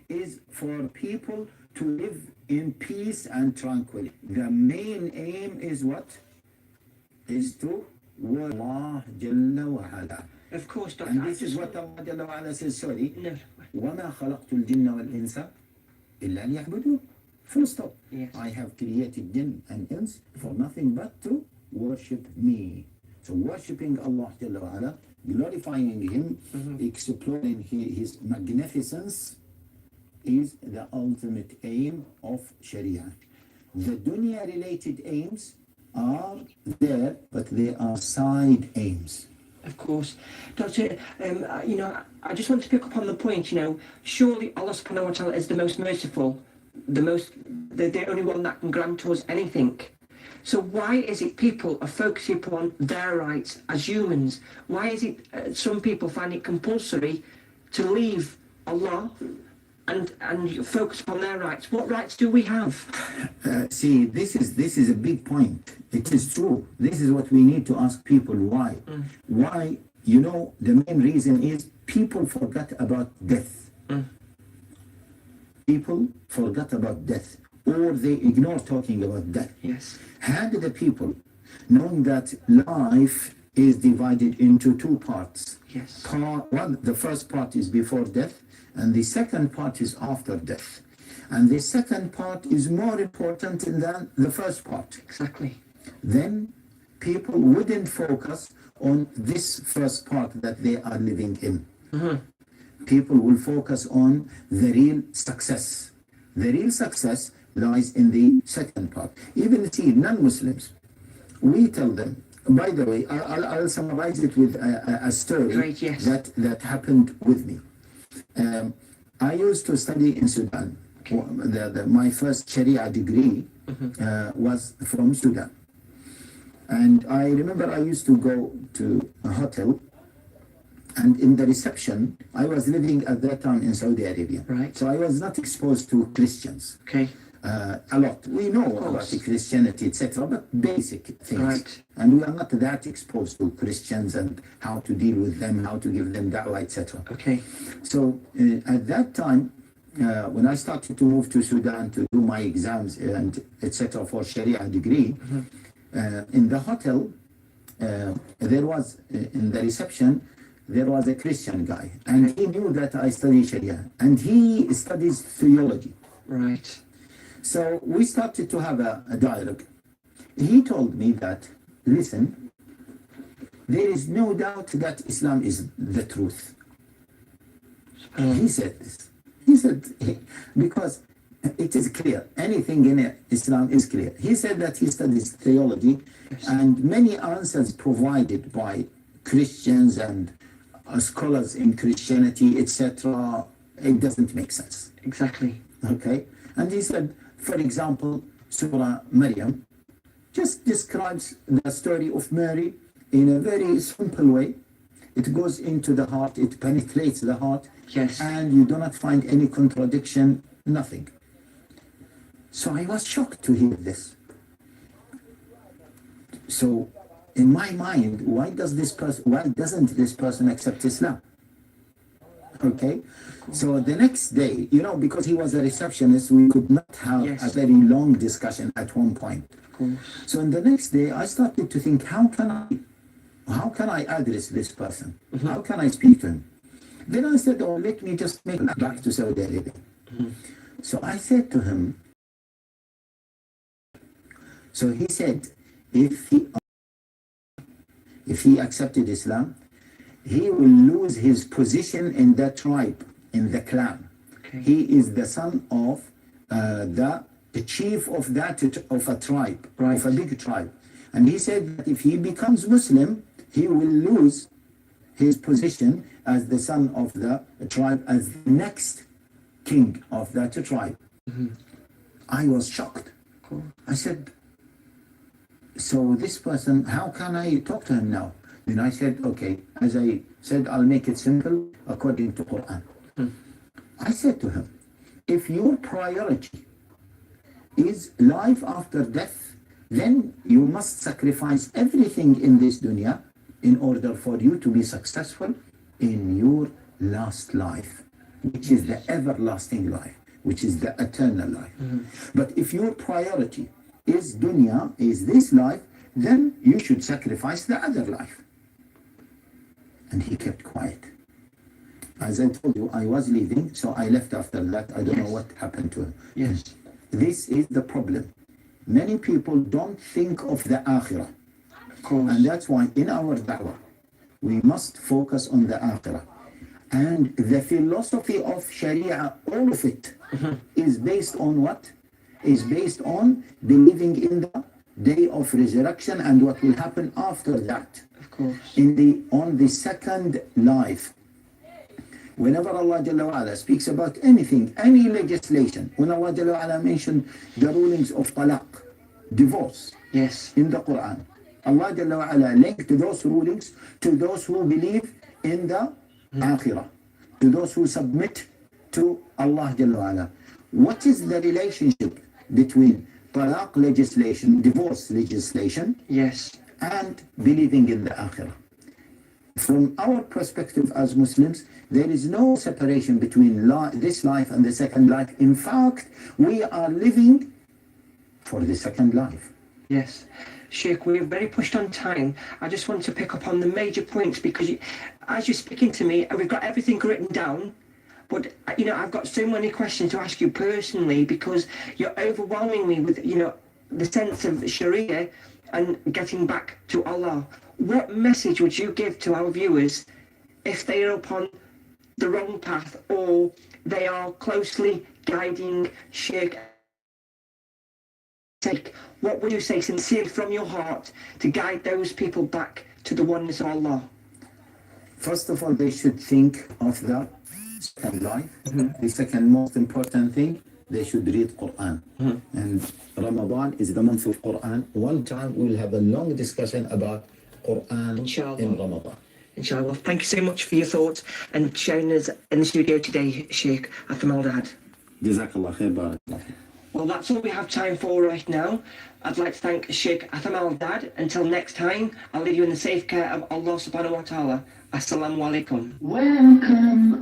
is for people to live in peace and tranquility. The main aim is what? Is to worship Allah Jalla wa Ala. Of course, Dr. And this is what Allah Jalla wa Ala says, sorry, No. وَمَا خَلَقْتُ الْجِنَّ وَالْإِنسَ إِلَّا لِيَعْبُدُونَ. Full stop. Yes. I have created jinn and ins for nothing but to worship me. So worshipping Allah Jalla wa Ala, glorifying Him, exploring His magnificence is the ultimate aim of Sharia. The dunya-related aims are there, but they are side aims. Of course. Doctor, I just want to pick up on the point, surely Allah subhanahu wa ta'ala is the most merciful, the only one that can grant us anything. So why is it people are focusing upon their rights as humans? Why is it some people find it compulsory to leave Allah and focus on their rights? What rights do we have? See, this is a big point. It is true. This is what we need to ask people. Why? Why? The main reason is people forgot about death. People forgot about death, or they ignore talking about death. Yes. Had the people known that life is divided into two parts. Yes. The first part is before death, and the second part is after death. And the second part is more important than the first part. Exactly. Then people wouldn't focus on this first part that they are living in. People will focus on the real success. The real success lies in the second part. Even see, non-Muslims, we tell them, by the way, I'll summarize it with a story. Great, yes. that happened with me. I used to study in Sudan. My first Sharia degree was from Sudan. And I remember I used to go to a hotel, and in the reception, I was living at that time in Saudi Arabia. Right. So I was not exposed to Christians. Okay. A lot. We know about the Christianity, etc., but basic things. Right. And we are not that exposed to Christians and how to deal with them, how to give them da'wah, etc. Okay. So at that time, when I started to move to Sudan to do my exams and etc. for Sharia degree, in the hotel, there was, in the reception, there was a Christian guy, and he knew that I study Sharia, and he studies theology. Right. So we started to have a dialogue. He told me that, listen, there is no doubt that Islam is the truth. He said this. He said, because it is clear. Anything in Islam is clear. He said that he studies theology, and many answers provided by Christians and scholars in Christianity, etc., it doesn't make sense. Exactly. Okay? And he said, for example, Surah Maryam just describes the story of Mary in a very simple way. It goes into the heart, it penetrates the heart, Yes. and you do not find any contradiction, nothing. So I was shocked to hear this. So in my mind, why doesn't this person accept Islam? Okay, so the next day, because he was a receptionist, we could not have a very long discussion at one point. Of course. So in the next day, I started to think, how can I address this person? How can I speak to him? Then I said, let me just make it back to Saudi Arabia. So I said to him, so he said, if he accepted Islam, he will lose his position in the tribe, in the clan. Okay. He is the son of the chief of a tribe, Right. of a big tribe. And he said that if he becomes Muslim, he will lose his position as the son of the tribe, as the next king of that tribe. I was shocked. Cool. I said, so this person, how can I talk to him now? Then I said, okay, as I said, I'll make it simple according to Quran. I said to him, if your priority is life after death, then you must sacrifice everything in this dunya in order for you to be successful in your last life. which is the everlasting life, which is the eternal life. But if your priority is dunya, is this life, then you should sacrifice the other life. And he kept quiet. As I told you, I was leaving, so I left after that. I don't know what happened to him. Yes. This is the problem. Many people don't think of the akhirah. Of course. And that's why in our da'wah, we must focus on the akhirah. And the philosophy of Sharia, all of it, is based on what? Is based on believing in the day of resurrection and what will happen after that. Of course. On the second life. Whenever Allah Jalla wa Ala speaks about anything, any legislation, when Allah Jalla wa Ala mentioned the rulings of talaq, divorce, Yes. in the Quran, Allah Jalla wa Ala linked those rulings to those who believe in the akhirah, to those who submit to Allah Jalla wa Ala. What is the relationship between talaq legislation, divorce legislation, Yes. and believing in the akhirah? From our perspective as Muslims, there is no separation between this life and the second life. In fact, we are living for the second life. Yes. Sheikh, we're very pushed on time. I just want to pick up on the major points because as you're speaking to me, we've got everything written down, but I've got so many questions to ask you personally because you're overwhelming me with, the sense of Sharia and getting back to Allah. What message would you give to our viewers if they are upon the wrong path or they are closely guiding Sheikh? What would you say sincerely from your heart to guide those people back to the oneness of Allah? First of all, they should think of the second life. The second most important thing, they should read Quran. And Ramadan is the month of Quran. One time we'll have a long discussion about Quran Inshallah. in Ramadan. Inshallah. Thank you so much for your thoughts and sharing us in the studio today, Sheikh Atham Al-Dad. Jazakallah khair, barakallah. Well, that's all we have time for right now. I'd like to thank Sheikh Atham Al-Dad. Until next time, I'll leave you in the safe care of Allah subhanahu wa ta'ala. Assalamu alaikum. Welcome,